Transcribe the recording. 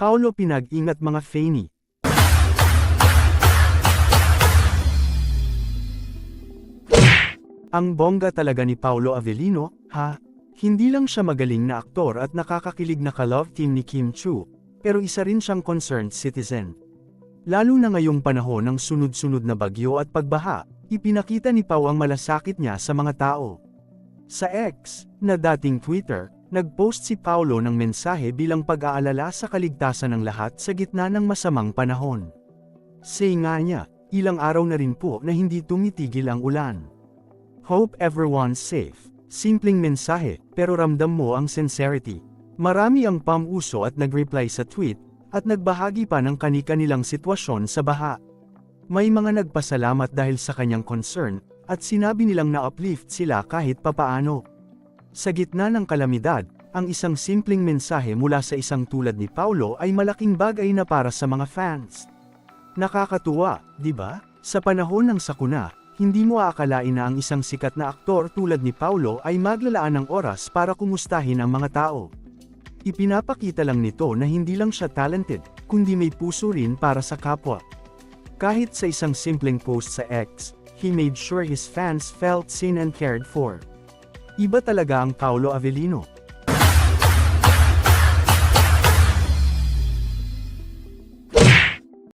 Paulo pinag-ingat mga Fanny. Ang bongga talaga ni Paulo Avellino, ha? Hindi lang siya magaling na aktor at nakakakilig na ka-love team ni Kim Chu, pero isa rin siyang concerned citizen. Lalo na ngayong panahon ng sunod-sunod na bagyo at pagbaha, ipinakita ni Pau ang malasakit niya sa mga tao. Sa X, na dating Twitter, nag-post si Paulo ng mensahe bilang pag-aalala sa kaligtasan ng lahat sa gitna ng masamang panahon. Say nga niya, ilang araw na rin po na hindi tumitigil ang ulan. Hope everyone's safe. Simpleng mensahe, pero ramdam mo ang sincerity. Marami ang pamuso at nag-reply sa tweet, at nagbahagi pa ng kani-kanilang sitwasyon sa baha. May mga nagpasalamat dahil sa kanyang concern, at sinabi nilang na-uplift sila kahit papaano. Sa gitna ng kalamidad, ang isang simpleng mensahe mula sa isang tulad ni Paulo ay malaking bagay na para sa mga fans. Nakakatuwa, di ba? Sa panahon ng sakuna, hindi mo aakalain na ang isang sikat na aktor tulad ni Paulo ay maglalaan ng oras para kumustahin ang mga tao. Ipinapakita lang nito na hindi lang siya talented, kundi may puso rin para sa kapwa. Kahit sa isang simpleng post sa X, he made sure his fans felt seen and cared for. Iba talaga ang Paulo Avellino.